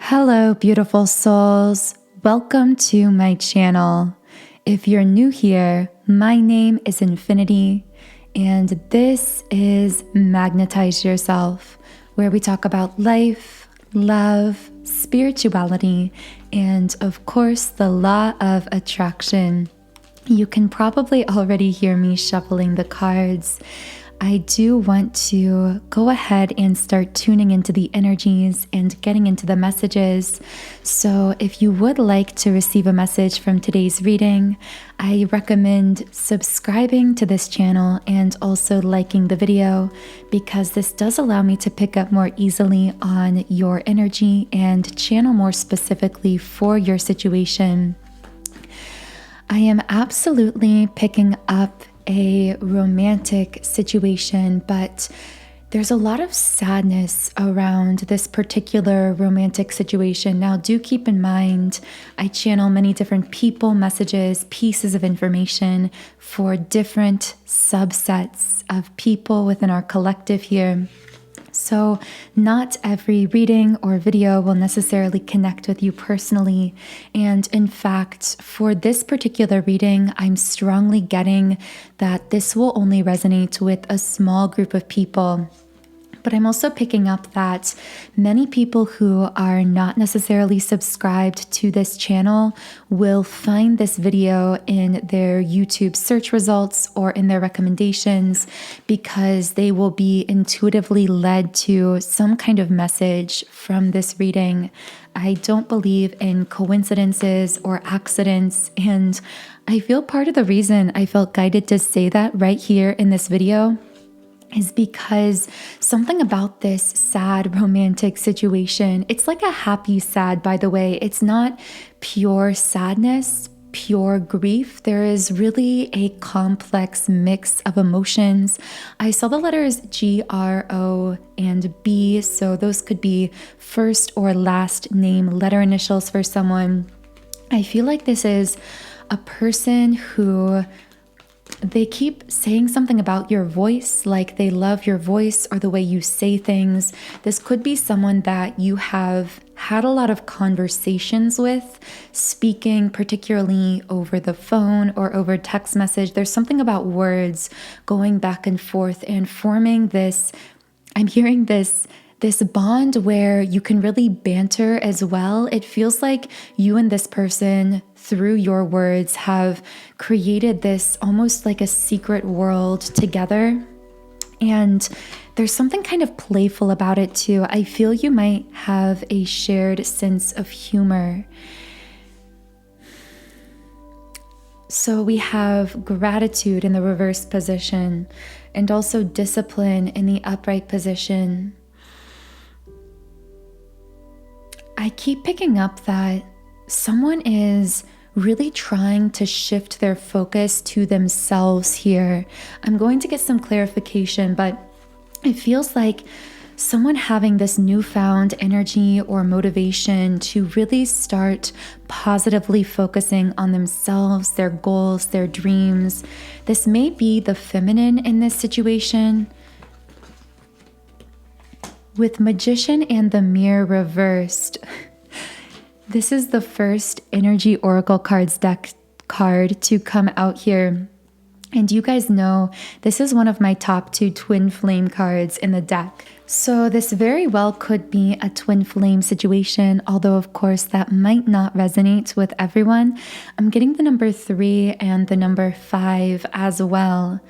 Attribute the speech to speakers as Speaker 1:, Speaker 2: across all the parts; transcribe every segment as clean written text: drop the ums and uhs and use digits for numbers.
Speaker 1: Hello, beautiful souls. Welcome to my channel. If you're new here, my name is Infinity, and this is Magnetize Yourself, where we talk about life, love, spirituality, and of course, the law of attraction. You can probably already hear me shuffling the cards. I do want to go ahead and start tuning into the energies and getting into the messages. So if you would like to receive a message from today's reading, I recommend subscribing to this channel and also liking the video, because this does allow me to pick up more easily on your energy and channel more specifically for your situation. I am absolutely picking up a romantic situation, but there's a lot of sadness around this particular romantic situation. Now, do keep in mind, I channel many different people, messages, pieces of information for different subsets of people within our collective here. So not every reading or video will necessarily connect with you personally. And in fact, for this particular reading, I'm strongly getting that this will only resonate with a small group of people. But I'm also picking up that many people who are not necessarily subscribed to this channel will find this video in their YouTube search results or in their recommendations, because they will be intuitively led to some kind of message from this reading. I don't believe in coincidences or accidents, and I feel part of the reason I felt guided to say that right here in this video is because something about this sad romantic situation, it's like a happy sad, by the way. It's not pure sadness, pure grief. There is really a complex mix of emotions. I saw the letters G, R, O, and B, so those could be first or last name letter initials for someone. I feel like this is a person who they keep saying something about your voice, like they love your voice or the way you say things. This could be someone that you have had a lot of conversations with, speaking particularly over the phone or over text message. There's something about words going back and forth and forming this, I'm hearing this bond where you can really banter as well. It feels like you and this person, through your words, have created this almost like a secret world together. And there's something kind of playful about it too. I feel you might have a shared sense of humor. So we have gratitude in the reverse position and also discipline in the upright position. I keep picking up that someone is really trying to shift their focus to themselves here. I'm going to get some clarification, but it feels like someone having this newfound energy or motivation to really start positively focusing on themselves, their goals, their dreams. This may be the feminine in this situation. With Magician and the Mirror reversed, this is the first Energy Oracle Cards deck card to come out here. And you guys know this is one of my top 2 twin flame cards in the deck. So this very well could be a twin flame situation, although of course that might not resonate with everyone. I'm getting the number 3 and the number 5 as well.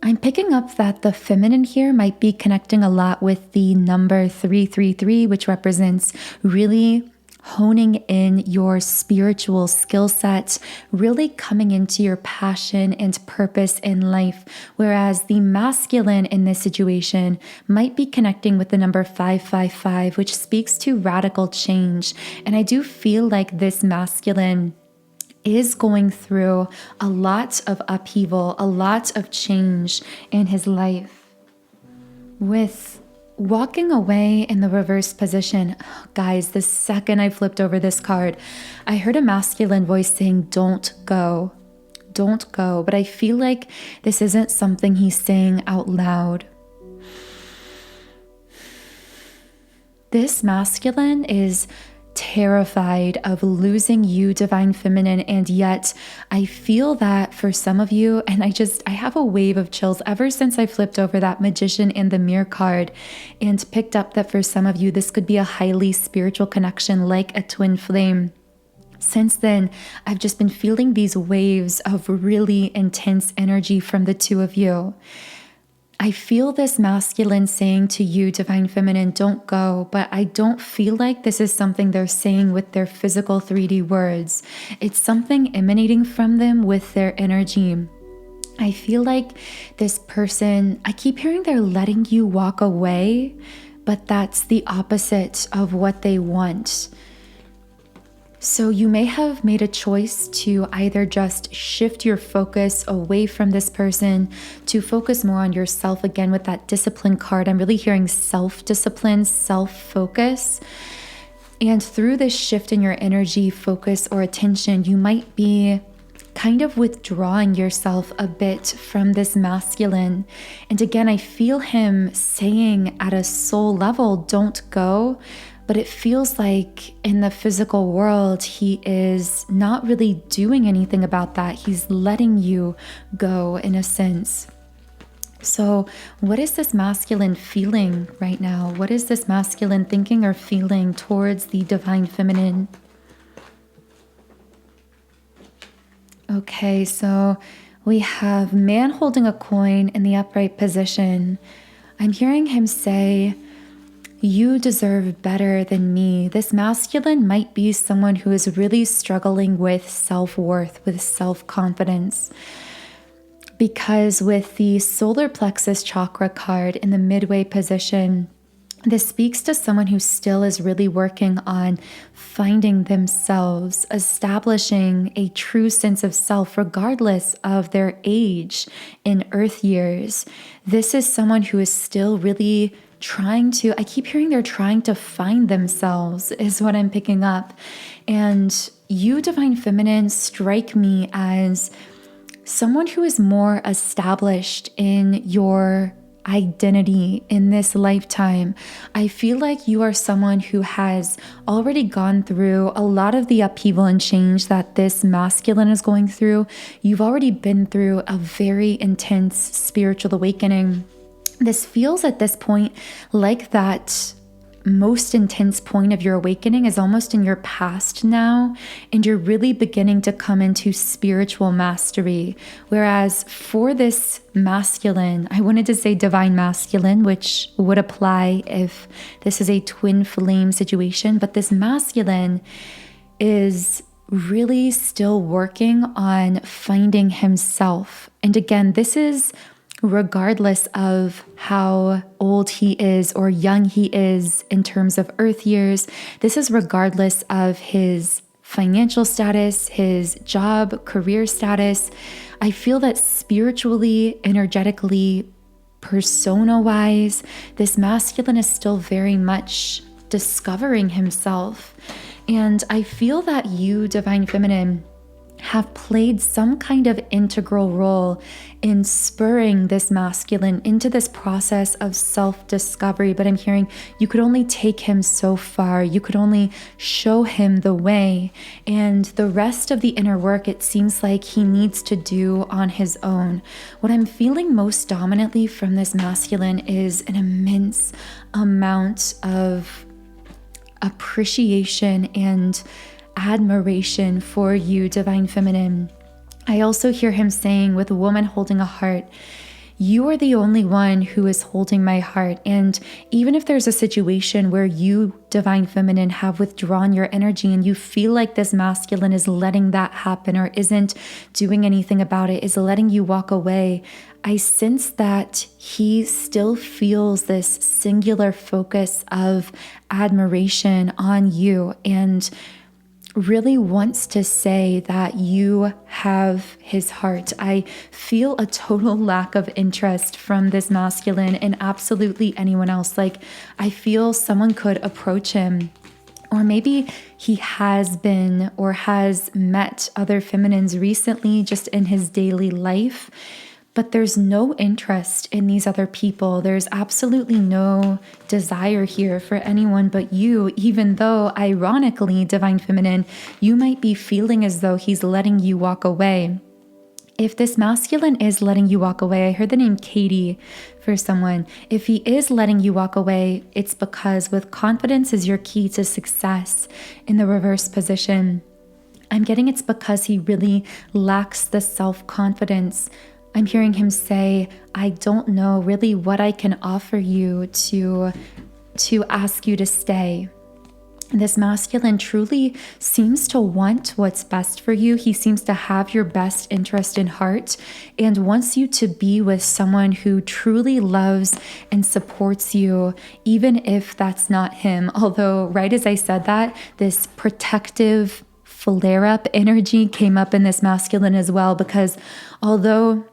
Speaker 1: I'm picking up that the feminine here might be connecting a lot with the number 333, which represents really honing in your spiritual skill set, really coming into your passion and purpose in life. Whereas the masculine in this situation might be connecting with the number 555, which speaks to radical change. And I do feel like this masculine is going through a lot of upheaval, a lot of change in his life. With walking away in the reverse position, guys, the second I flipped over this card, I heard a masculine voice saying, don't go, don't go. But I feel like this isn't something he's saying out loud. This masculine is terrified of losing you, divine feminine, and yet I feel that for some of you, and I have a wave of chills ever since I flipped over that Magician and the Mirror card and picked up that for some of you this could be a highly spiritual connection like a twin flame. Since then, I've just been feeling these waves of really intense energy from the two of you. I feel this masculine saying to you, divine feminine, don't go, but I don't feel like this is something they're saying with their physical 3D words. It's something emanating from them with their energy. I feel like this person, I keep hearing they're letting you walk away, but that's the opposite of what they want. So you may have made a choice to either just shift your focus away from this person to focus more on yourself. Again, with that discipline card, I'm really hearing self-discipline, self-focus. And through this shift in your energy, focus, or attention, you might be kind of withdrawing yourself a bit from this masculine. And again, I feel him saying at a soul level, don't go. But it feels like in the physical world, he is not really doing anything about that. He's letting you go in a sense. So what is this masculine feeling right now? What is this masculine thinking or feeling towards the divine feminine? Okay, so we have man holding a coin in the upright position. I'm hearing him say, you deserve better than me. This masculine might be someone who is really struggling with self-worth, with self-confidence. Because with the solar plexus chakra card in the midway position, this speaks to someone who still is really working on finding themselves, establishing a true sense of self, regardless of their age in earth years. This is someone who is still really I keep hearing they're trying to find themselves is what I'm picking up. And you, divine feminine, strike me as someone who is more established in your identity in this lifetime. I feel like you are someone who has already gone through a lot of the upheaval and change that this masculine is going through. You've already been through a very intense spiritual awakening. This feels at this point like that most intense point of your awakening is almost in your past now, and you're really beginning to come into spiritual mastery. Whereas for this masculine, I wanted to say divine masculine, which would apply if this is a twin flame situation, but this masculine is really still working on finding himself. And again, this is regardless of how old he is or young he is in terms of earth years. This is regardless of his financial status, his job, career status. I feel that spiritually, energetically, persona-wise, this masculine is still very much discovering himself. And I feel that you, divine feminine, have played some kind of integral role in spurring this masculine into this process of self-discovery. But I'm hearing you could only take him so far. You could only show him the way. And the rest of the inner work, it seems like he needs to do on his own. What I'm feeling most dominantly from this masculine is an immense amount of appreciation and admiration for you, divine feminine. I also hear him saying, with a woman holding a heart, you are the only one who is holding my heart. And even if there's a situation where you, divine feminine, have withdrawn your energy and you feel like this masculine is letting that happen or isn't doing anything about it, is letting you walk away, I sense that he still feels this singular focus of admiration on you and really wants to say that you have his heart. I feel a total lack of interest from this masculine in absolutely anyone else. Like, I feel someone could approach him, or maybe he has been or has met other feminines recently just in his daily life, but there's no interest in these other people. There's absolutely no desire here for anyone but you, even though, ironically, Divine Feminine, you might be feeling as though he's letting you walk away. If this masculine is letting you walk away, I heard the name Katie for someone. If he is letting you walk away, it's because with confidence is your key to success in the reverse position. I'm getting it's because he really lacks the self-confidence. I'm hearing him say, I don't know really what I can offer you to ask you to stay. This masculine truly seems to want what's best for you. He seems to have your best interest in heart and wants you to be with someone who truly loves and supports you, even if that's not him. Although, right as I said that, this protective flare-up energy came up in this masculine as well, because although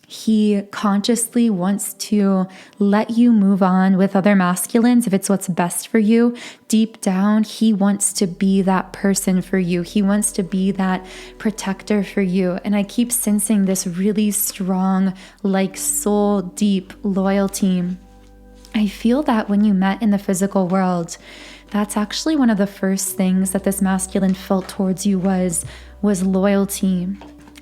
Speaker 1: he consciously wants to let you move on with other masculines if it's what's best for you, deep down, he wants to be that person for you. He wants to be that protector for you. And I keep sensing this really strong, like soul deep loyalty. I feel that when you met in the physical world, that's actually one of the first things that this masculine felt towards you was loyalty.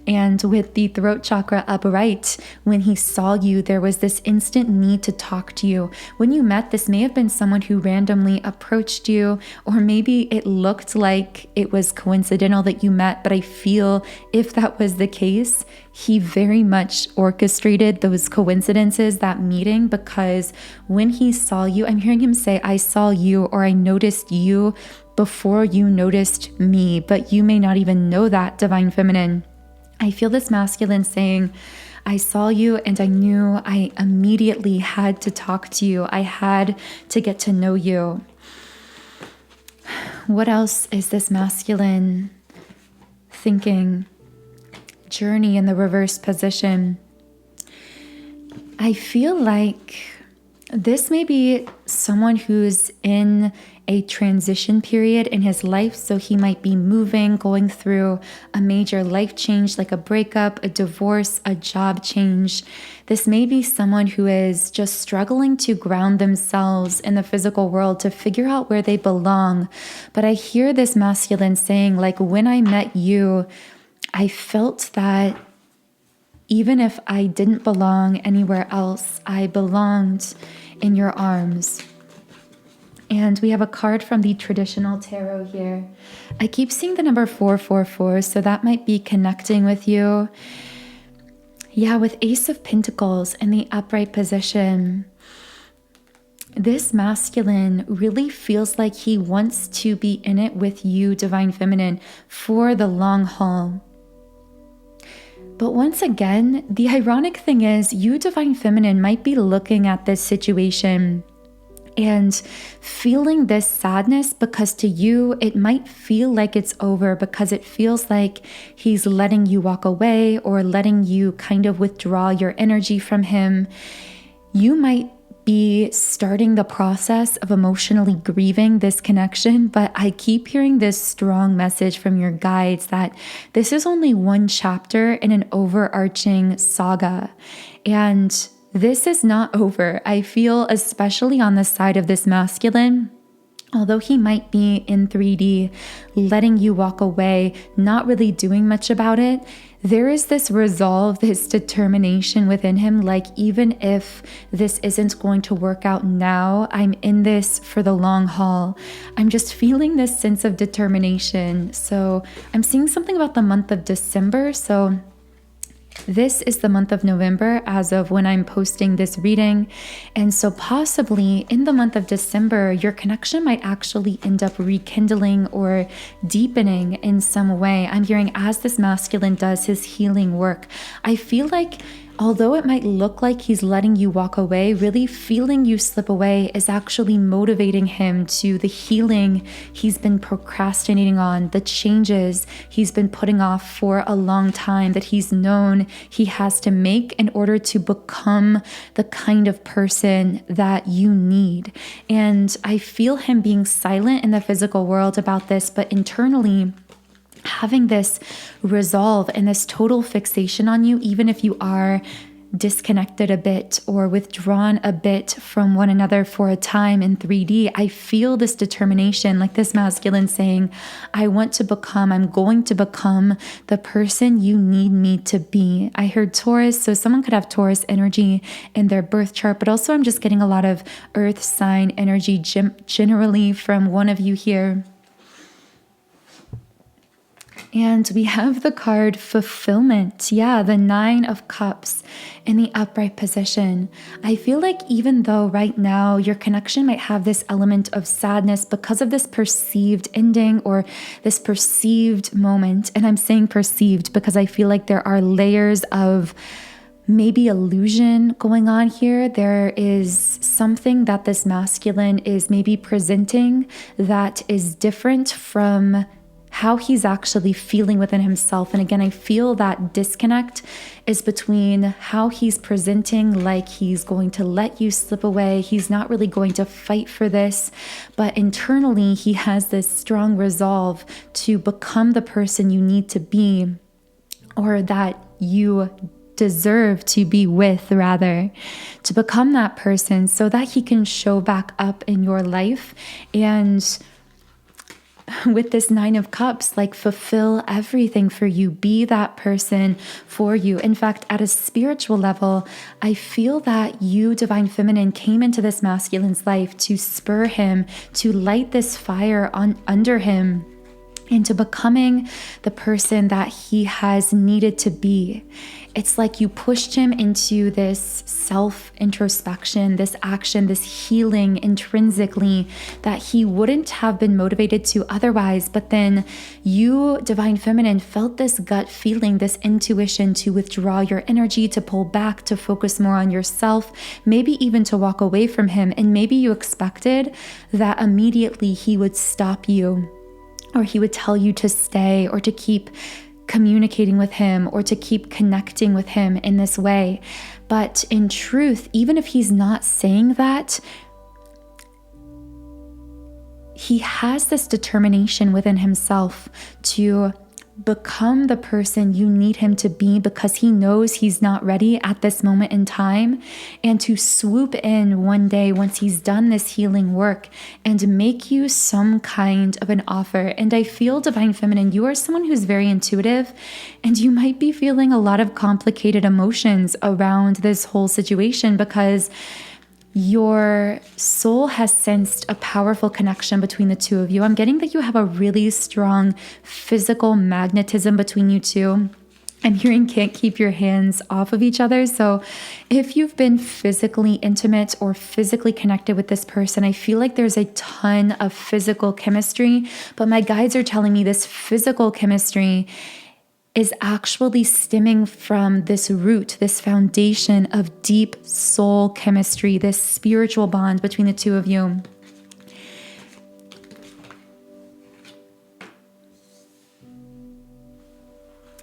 Speaker 1: And with the throat chakra upright, when he saw you, there was this instant need to talk to you. When you met, this may have been someone who randomly approached you, or maybe it looked like it was coincidental that you met, but I feel if that was the case, he very much orchestrated those coincidences, that meeting, because when he saw you, I'm hearing him say, I saw you, or I noticed you before you noticed me, but you may not even know that, Divine Feminine. I feel this masculine saying, I saw you and I knew I immediately had to talk to you. I had to get to know you. What else is this masculine thinking? Journey in the reverse position. I feel like this may be someone who's in a transition period in his life. So he might be moving, going through a major life change, like a breakup, a divorce, a job change. This may be someone who is just struggling to ground themselves in the physical world to figure out where they belong. But I hear this masculine saying, like, when I met you, I felt that even if I didn't belong anywhere else, I belonged in your arms. And we have a card from the traditional tarot here. I keep seeing the number 444, so that might be connecting with you. Yeah, with Ace of Pentacles in the upright position. This masculine really feels like he wants to be in it with you, Divine Feminine, for the long haul. But once again, the ironic thing is you, Divine Feminine, might be looking at this situation and feeling this sadness because to you, it might feel like it's over because it feels like he's letting you walk away or letting you kind of withdraw your energy from him. You might be starting the process of emotionally grieving this connection, but I keep hearing this strong message from your guides that this is only one chapter in an overarching saga. And this is not over. I feel, especially on the side of this masculine, although he might be in 3D, letting you walk away, not really doing much about it, there is this resolve, this determination within him, like even if this isn't going to work out now, I'm in this for the long haul. I'm just feeling this sense of determination. So I'm seeing something about the month of December. So this is the month of November as of when I'm posting this reading. And so possibly in the month of December, your connection might actually end up rekindling or deepening in some way. I'm hearing as this masculine does his healing work, I feel like although it might look like he's letting you walk away, really feeling you slip away is actually motivating him to the healing he's been procrastinating on, the changes he's been putting off for a long time that he's known he has to make in order to become the kind of person that you need. And I feel him being silent in the physical world about this, but internally, having this resolve and this total fixation on you, even if you are disconnected a bit or withdrawn a bit from one another for a time in 3D, I feel this determination, like this masculine saying, I'm going to become the person you need me to be. I heard Taurus, so someone could have Taurus energy in their birth chart, but also I'm just getting a lot of earth sign energy generally from one of you here. And we have the card fulfillment. Yeah, the 9 of Cups in the upright position. I feel like even though right now your connection might have this element of sadness because of this perceived ending or this perceived moment, and I'm saying perceived because I feel like there are layers of maybe illusion going on here. There is something that this masculine is maybe presenting that is different from how he's actually feeling within himself. And again, I feel that disconnect is between how he's presenting, like he's going to let you slip away. He's not really going to fight for this, but internally he has this strong resolve to become the person you need to be, or that you deserve to be with, rather, to become that person so that he can show back up in your life and with this 9 of Cups, like fulfill everything for you, be that person for you. In fact, at a spiritual level, I feel that you, Divine Feminine, came into this masculine's life to spur him, to light this fire under him into becoming the person that he has needed to be. It's like you pushed him into this self-introspection, this action, this healing intrinsically that he wouldn't have been motivated to otherwise. But then you, Divine Feminine, felt this gut feeling, this intuition to withdraw your energy, to pull back, to focus more on yourself, maybe even to walk away from him. And maybe you expected that immediately he would stop you, or he would tell you to stay, or to keep communicating with him, or to keep connecting with him in this way. But in truth, even if he's not saying that, he has this determination within himself to become the person you need him to be, because he knows he's not ready at this moment in time, and to swoop in one day once he's done this healing work and make you some kind of an offer. And I feel, Divine Feminine, you are someone who's very intuitive, and you might be feeling a lot of complicated emotions around this whole situation because your soul has sensed a powerful connection between the two of you. I'm getting that you have a really strong physical magnetism between you two. I'm hearing can't keep your hands off of each other. So if you've been physically intimate or physically connected with this person, I feel like there's a ton of physical chemistry, but my guides are telling me this physical chemistry is actually stemming from this root, this foundation of deep soul chemistry, this spiritual bond between the two of you.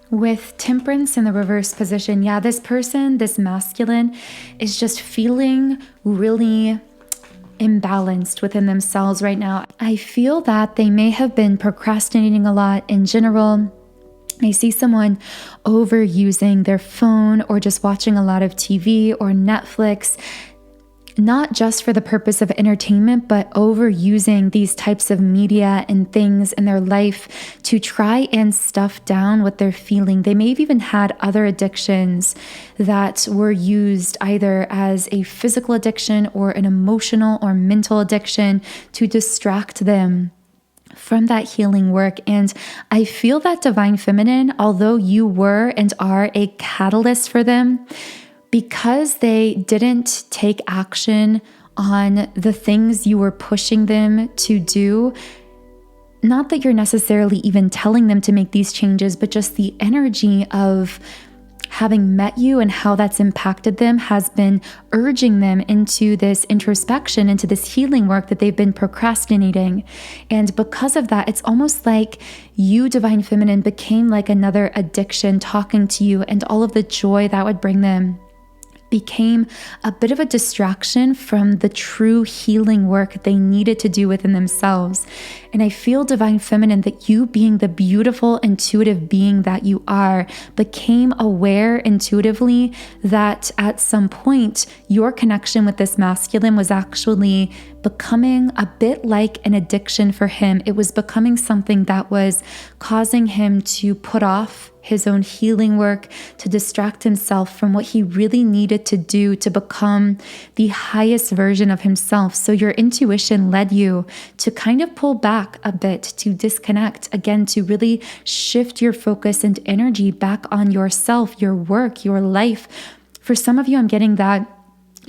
Speaker 1: With Temperance in the reverse position, yeah, this person, this masculine, is just feeling really imbalanced within themselves right now. I feel that they may have been procrastinating a lot in general. I see someone overusing their phone or just watching a lot of TV or Netflix, not just for the purpose of entertainment, but overusing these types of media and things in their life to try and stuff down what they're feeling. They may have even had other addictions that were used either as a physical addiction or an emotional or mental addiction to distract them from that healing work. And I feel that, Divine Feminine, although you were and are a catalyst for them, because they didn't take action on the things you were pushing them to do, not that you're necessarily even telling them to make these changes, but just the energy of having met you and how that's impacted them has been urging them into this introspection, into this healing work that they've been procrastinating. And because of that, it's almost like you, Divine Feminine, became like another addiction talking to you, and all of the joy that would bring them became a bit of a distraction from the true healing work they needed to do within themselves. And I feel, Divine Feminine, that you, being the beautiful, intuitive being that you are, became aware intuitively that at some point your connection with this masculine was actually becoming a bit like an addiction for him. It was becoming something that was causing him to put off his own healing work, to distract himself from what he really needed to do to become the highest version of himself. So your intuition led you to kind of pull back a bit, to disconnect, again, to really shift your focus and energy back on yourself, your work, your life. For some of you, I'm getting that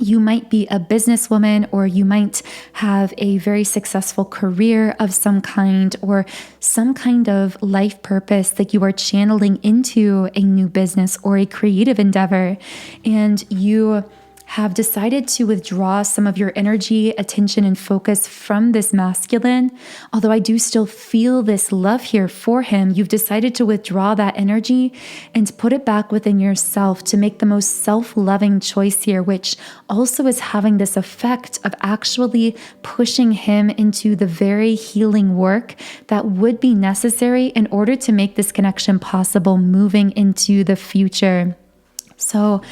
Speaker 1: you might be a businesswoman, or you might have a very successful career of some kind, or some kind of life purpose that you are channeling into a new business or a creative endeavor. And you have decided to withdraw some of your energy, attention, and focus from this masculine. Although I do still feel this love here for him, you've decided to withdraw that energy and put it back within yourself to make the most self-loving choice here, which also is having this effect of actually pushing him into the very healing work that would be necessary in order to make this connection possible moving into the future. So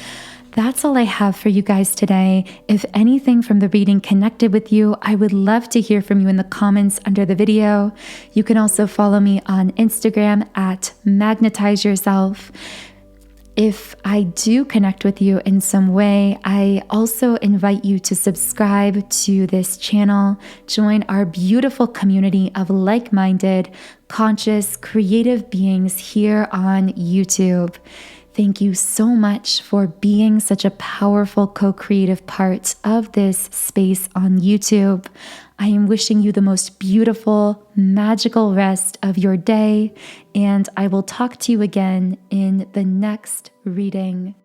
Speaker 1: that's all I have for you guys today. If anything from the reading connected with you, I would love to hear from you in the comments under the video. You can also follow me on Instagram at Magnetize Yourself. If I do connect with you in some way, I also invite you to subscribe to this channel, join our beautiful community of like-minded, conscious, creative beings here on YouTube. Thank you so much for being such a powerful co-creative part of this space on YouTube. I am wishing you the most beautiful, magical rest of your day, and I will talk to you again in the next reading.